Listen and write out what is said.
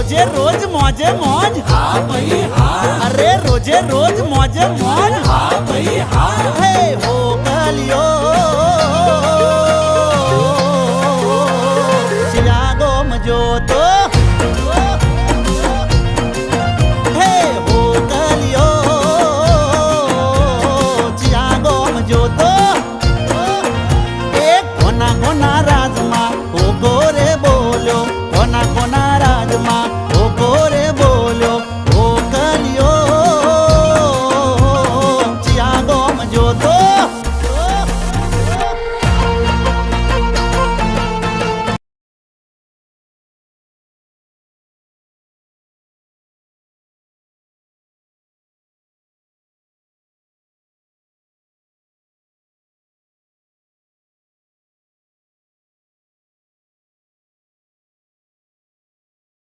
रोजे रोज मौजे मौज। हाँ भाई हाँ। अरे रोजे रोज मौजे मौज। हाँ भाई हाँ। हे हो कलियो चिरागो मजो तो हे हो कलियो चिरागो मजो तो एक कोना कोना राजमा हो गोरे बोलो कोना कोना राजमा